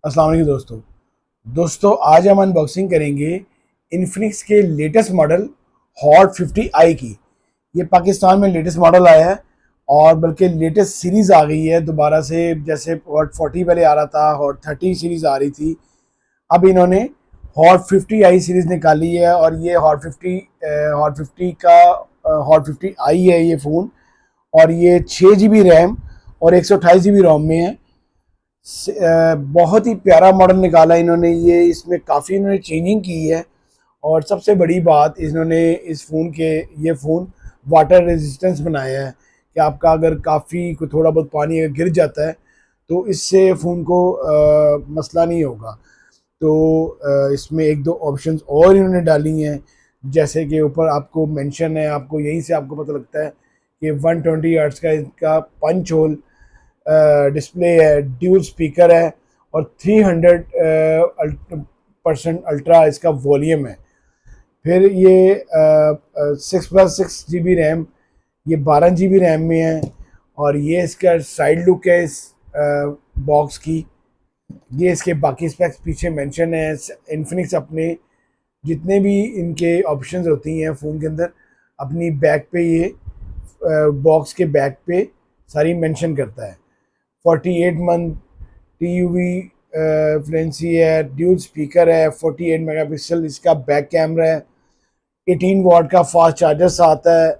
अस्सलाम वालेकुम दोस्तों आज हम अनबॉक्सिंग करेंगे इन्फिनिक्स के लेटेस्ट मॉडल हॉट 50i की। ये पाकिस्तान में लेटेस्ट मॉडल आया है और बल्कि लेटेस्ट सीरीज़ आ गई है दोबारा से। जैसे हॉट 40 पहले आ रहा था, हॉट 30 सीरीज़ आ रही थी, अब इन्होंने हॉट 50i सीरीज़ निकाली है और ये हॉट 50i है ये फ़ोन। और ये 6 GB रैम और 128 GB रोम में है। बहुत ही प्यारा मॉडल निकाला इन्होंने। ये इसमें काफ़ी इन्होंने चेंजिंग की है और सबसे बड़ी बात इन्होंने इस फ़ोन के ये फ़ोन वाटर रेजिस्टेंस बनाया है कि आपका अगर काफ़ी कोई थोड़ा बहुत पानी अगर गिर जाता है तो इससे फ़ोन को मसला नहीं होगा। तो इसमें एक दो ऑप्शंस और इन्होंने डाली हैं, जैसे कि ऊपर आपको मेंशन है, आपको यहीं से आपको पता लगता है कि 120 हर्ट्ज का इसका पंच होल डिस्प्ले है, ड्यूल स्पीकर है और 300% अल्ट्रा इसका वॉल्यूम है। फिर ये 6+6 GB रैम, ये 12 GB रैम में है। और ये इसका साइड लुक है इस बॉक्स की। ये इसके बाकी स्पेक्स पीछे मेंशन है। इन्फिनिक्स अपने जितने भी इनके ऑप्शंस होती हैं फ़ोन के अंदर अपनी बैक पे ये बॉक्स के बैक पे सारी मेंशन करता है। 48 मंथ TUV फ्लुएंसी है, ड्यूल स्पीकर है, 48 मेगापिक्सल इसका बैक कैमरा है, 18 वाट का फास्ट चार्जर आता है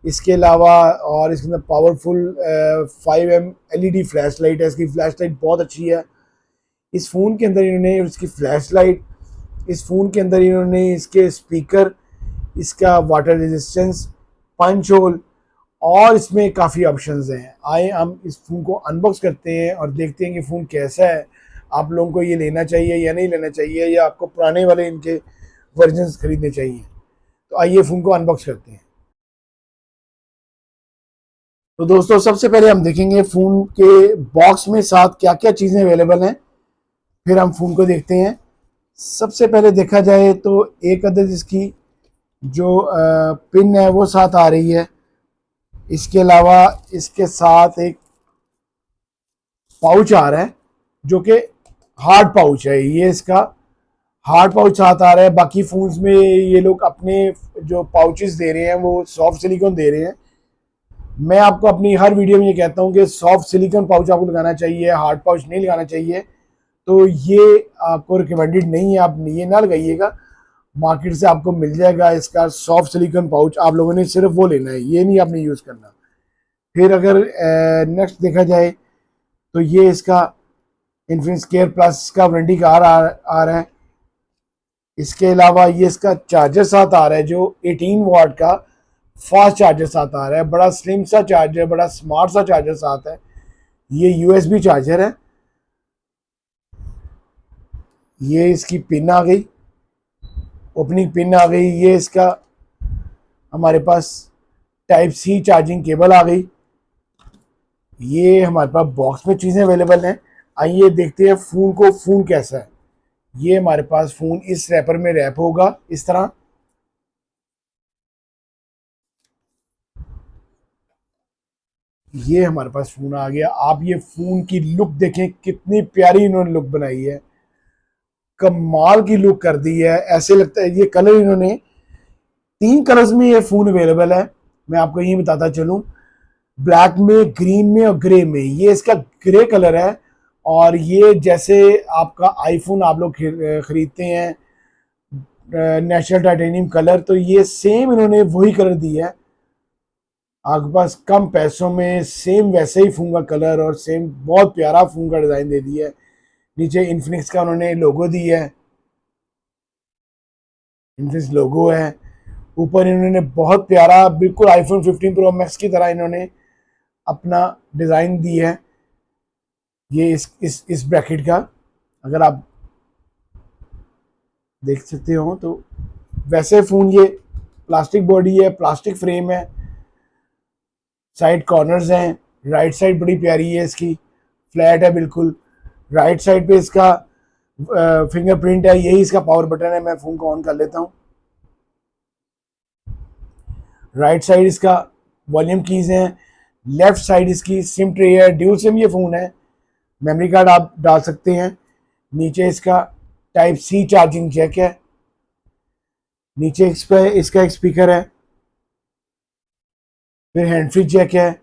इसके अलावा। और इसके अंदर powerful 5M LED flash light है। इसकी फ्लैश लाइट बहुत अच्छी है। इस फ़ोन के अंदर इन्होंने इसकी फ्लैश लाइट, इस फ़ोन के अंदर इन्होंने इसके स्पीकर, इसका वाटर रेजिस्टेंस, पंच होल और इसमें काफ़ी ऑप्शंस हैं। आए हम इस फ़ोन को अनबॉक्स करते हैं और देखते हैं कि फ़ोन कैसा है, आप लोगों को ये लेना चाहिए या नहीं लेना चाहिए, या आपको पुराने वाले इनके वर्जन्स खरीदने चाहिए। तो आइए फ़ोन को अनबॉक्स करते हैं। तो दोस्तों सबसे पहले हम देखेंगे फ़ोन के बॉक्स में साथ क्या क्या चीज़ें अवेलेबल हैं, फिर हम फ़ोन को देखते हैं। सबसे पहले देखा जाए तो एक अदद इसकी जो पिन है वो साथ आ रही है। इसके अलावा इसके साथ एक पाउच आ रहा है जो कि हार्ड पाउच है। ये इसका हार्ड पाउच साथ आ रहा है। बाकी फोन्स में ये लोग अपने जो पाउचेस दे रहे हैं वो सॉफ्ट सिलिकॉन दे रहे हैं। मैं आपको अपनी हर वीडियो में ये कहता हूँ कि सॉफ्ट सिलिकॉन पाउच आपको लगाना चाहिए, हार्ड पाउच नहीं लगाना चाहिए। तो ये आपको रिकमेंडेड नहीं है, आप ये ना लगाइएगा। मार्केट से आपको मिल जाएगा इसका सॉफ्ट सिलिकॉन पाउच, आप लोगों ने सिर्फ वो लेना है, ये नहीं आपने यूज़ करना। फिर अगर नेक्स्ट देखा जाए तो ये इसका इन्फिनिक्स केयर प्लस का वारंटी कार्ड आ रहा है। इसके अलावा ये इसका चार्जर साथ आ रहा है जो 18 वाट का फास्ट चार्जर साथ आ रहा है। बड़ा स्लिम सा चार्जर, बड़ा स्मार्ट सा चार्जर साथ है। ये USB चार्जर है। ये इसकी पिन आ गई, ओपनिंग पिन आ गई। ये इसका हमारे पास टाइप C चार्जिंग केबल आ गई। ये हमारे पास बॉक्स में चीज़ें अवेलेबल हैं। आइए देखते हैं फ़ोन को, फ़ोन कैसा है। ये हमारे पास फ़ोन इस रैपर में रैप होगा इस तरह। ये हमारे पास फ़ोन आ गया। आप ये फ़ोन की लुक देखें, कितनी प्यारी इन्होंने लुक बनाई है, कमाल की लुक कर दी है। ऐसे लगता है ये कलर इन्होंने 3 कलर्स में ये फ़ोन अवेलेबल है। मैं आपको यही बताता चलूँ, ब्लैक में, ग्रीन में और ग्रे में। ये इसका ग्रे कलर है। और ये जैसे आपका आईफोन आप लोग खरीदते हैं नेचुरल टाइटेनियम कलर, तो ये सेम इन्होंने वही कलर दिया है आपके पास कम पैसों में। सेम वैसे ही फ़ोन का कलर और सेम बहुत प्यारा फ़ोन का डिज़ाइन दे दिया है। नीचे इन्फिनिक्स का उन्होंने लोगो दिया है, इन्फिनिक्स लोगो है। ऊपर इन्होंने बहुत प्यारा बिल्कुल आईफोन 15 प्रो मैक्स की तरह इन्होंने अपना डिज़ाइन दी है। ये इस ब्रैकेट का अगर आप देख सकते हो तो वैसे फ़ोन ये प्लास्टिक बॉडी है, प्लास्टिक फ्रेम है, साइड कॉर्नर्स हैं। राइट साइड बड़ी प्यारी है इसकी, फ्लैट है बिल्कुल। राइट साइड पे इसका फिंगरप्रिंट है, यही इसका पावर बटन है। मैं फ़ोन को ऑन कर लेता हूँ। राइट साइड इसका वॉल्यूम कीज़ हैं। लेफ्ट साइड इसकी सिम ट्रे है, ड्यूल सिम ये फ़ोन है। मेमोरी कार्ड आप डाल सकते हैं। नीचे इसका टाइप सी चार्जिंग जैक है, नीचे इस पे इसका एक स्पीकर है, फिर हैंड फ्री जैक है,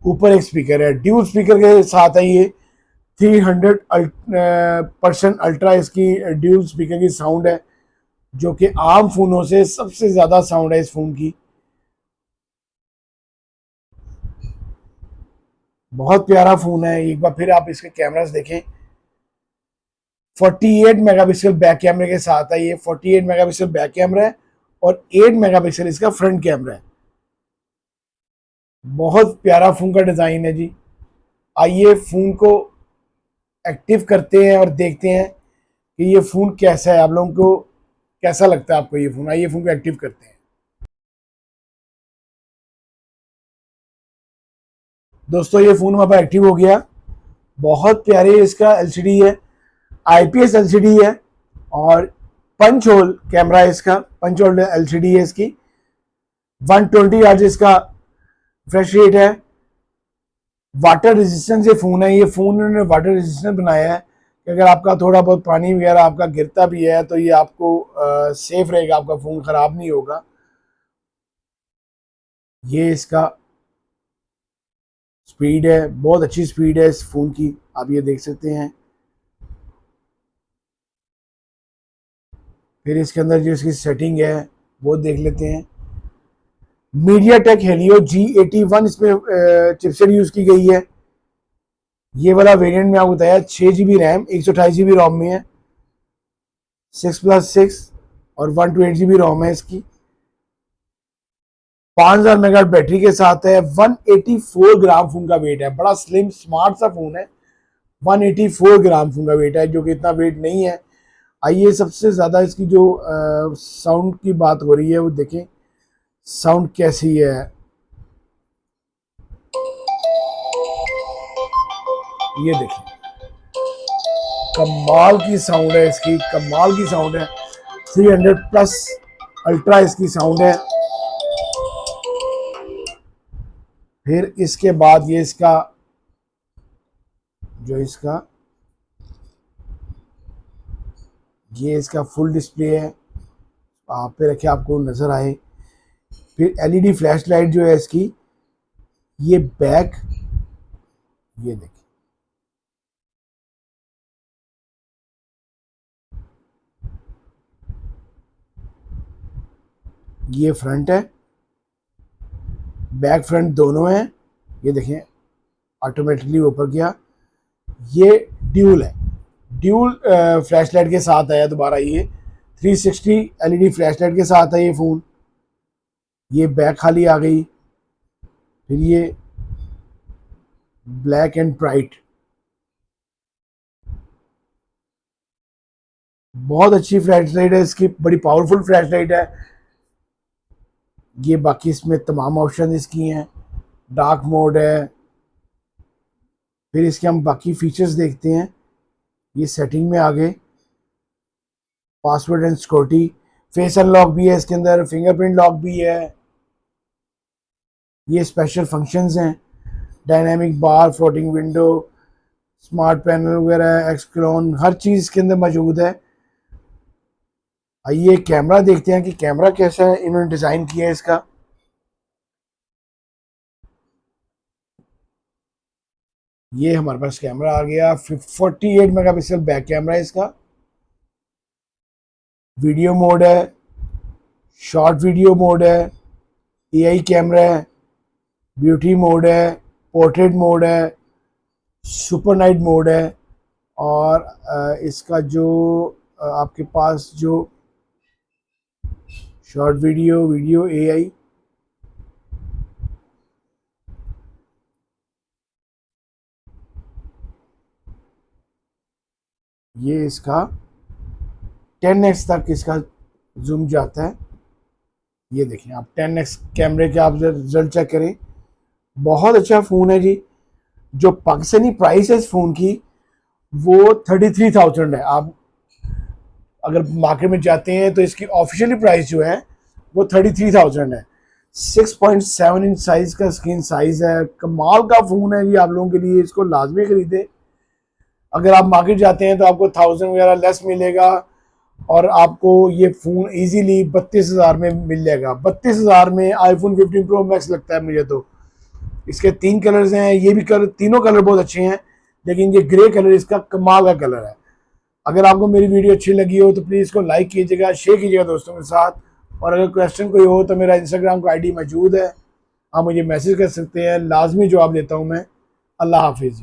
ऊपर एक स्पीकर है। ड्यूल स्पीकर के साथ है ये 300% अल्ट्रा इसकी ड्यूल स्पीकर की साउंड है, जो कि आम फोनों से सबसे ज्यादा साउंड है इस फोन की। बहुत प्यारा फोन है। एक बार फिर आप इसके कैमरास देखें, 48 मेगापिक्सल बैक कैमरे के साथ है ये। 48 मेगापिक्सल बैक कैमरा है और 8 मेगापिक्सल इसका फ्रंट कैमरा है। बहुत प्यारा फोन का डिजाइन है जी। आइए फोन को एक्टिव करते हैं और देखते हैं कि ये फोन कैसा है, आप लोगों को कैसा लगता है आपको ये फोन। आइए फोन को एक्टिव करते हैं। दोस्तों ये फोन हमारे पास एक्टिव हो गया। बहुत प्यारे इसका एलसीडी है, आईपीएस एलसीडी है और पंच होल कैमरा है इसका, पंच होल एलसीडी है इसकी। 120 हर्ट्ज इसका फ्रेश रेट है। वाटर रेजिस्टेंस ये फोन है। ये फोन उन्होंने वाटर रेजिस्टेंस बनाया है कि अगर आपका थोड़ा बहुत पानी वगैरह आपका गिरता भी है तो ये आपको सेफ रहेगा, आपका फोन खराब नहीं होगा। ये इसका स्पीड है, बहुत अच्छी स्पीड है इस फोन की, आप ये देख सकते हैं। फिर इसके अंदर जो इसकी सेटिंग है वो देख लेते हैं। मीडियाटेक हेलियो G81 इसमें चिपसेट यूज की गई है। ये वाला वेरिएंट में आपको बताया 6 GB रैम 128 GB रोम में है, 6+6 और 128 GB रोम है इसकी। 5000 मेगा बैटरी के साथ है। 184 ग्राम फोन का वेट है। बड़ा स्लिम स्मार्ट सा फोन है। 184 ग्राम फोन का वेट है, जो कि इतना वेट नहीं है। आइए सबसे ज्यादा इसकी जो साउंड की बात हो रही है वो देखें, साउंड कैसी है। ये देखें, कमाल की साउंड है इसकी, कमाल की साउंड है। 300+ अल्ट्रा इसकी साउंड है। फिर इसके बाद ये इसका जो इसका ये इसका फुल डिस्प्ले है, आप पे रखे आपको नजर आए। फिर एलईडी फ्लैश लाइट जो है इसकी, ये बैक, ये देखिए, ये फ्रंट है, बैक फ्रंट दोनों है। ये देखें ऑटोमेटिकली ऊपर गया। ये ड्यूल है, ड्यूल फ्लैश लाइट के साथ आया दोबारा। ये 360 एलईडी फ्लैश लाइट के साथ है ये फोन। ये बैक खाली आ गई। फिर ये ब्लैक एंड ब्राइट, बहुत अच्छी फ्लैश लाइट है इसकी, बड़ी पावरफुल फ्लैश लाइट है ये। बाकी इसमें तमाम ऑप्शन इसकी हैं। डार्क मोड है। फिर इसके हम बाकी फीचर्स देखते हैं। ये सेटिंग में आ गए, password and security, face unlock भी है इसके अंदर, फिंगरप्रिंट लॉक भी है। ये स्पेशल फंक्शंस हैं, डायनामिक बार, फ्लोटिंग विंडो, स्मार्ट पैनल वगैरह, एक्सक्लोन, हर चीज़ इसके अंदर मौजूद है। आइए कैमरा देखते हैं कि कैमरा कैसा है, इन्होंने डिज़ाइन किया है इसका। ये हमारे पास कैमरा आ गया। 48 मेगापिक्सल बैक कैमरा है इसका। वीडियो मोड है, शॉर्ट वीडियो मोड है, एआई कैमरा है, ब्यूटी मोड है, पोर्ट्रेट मोड है, सुपर नाइट मोड है और इसका जो आपके पास जो शॉर्ट वीडियो, वीडियो एआई, ये इसका 10x तक इसका जूम जाता है। ये देखें आप 10x कैमरे के आप रिजल्ट चेक करें। बहुत अच्छा फ़ोन है जी। जो पाकिस्तानी प्राइस है इस फ़ोन की वो 33,000 है। आप अगर मार्केट में जाते हैं तो इसकी ऑफिशियली प्राइस जो है वो 33,000 है। 6.7 इंच साइज का स्क्रीन साइज है। कमाल का फ़ोन है जी, आप लोगों के लिए इसको लाजमी खरीदे। अगर आप मार्केट जाते हैं तो आपको 1000 वगैरह लेस मिलेगा और आपको ये फ़ोन इजीली 32,000 में मिल जाएगा। 32,000 में आईफोन 15 प्रो मैक्स लगता है मुझे तो। इसके 3 कलर्स हैं, ये भी कलर, तीनों कलर बहुत अच्छे हैं, लेकिन ये ग्रे कलर इसका कमाल का कलर है। अगर आपको मेरी वीडियो अच्छी लगी हो तो प्लीज़ इसको लाइक कीजिएगा, शेयर कीजिएगा दोस्तों के साथ। और अगर क्वेश्चन कोई हो तो मेरा इंस्टाग्राम का आईडी मौजूद है, आप मुझे मैसेज कर सकते हैं, लाजमी जवाब देता हूँ मैं। अल्लाह हाफिज़।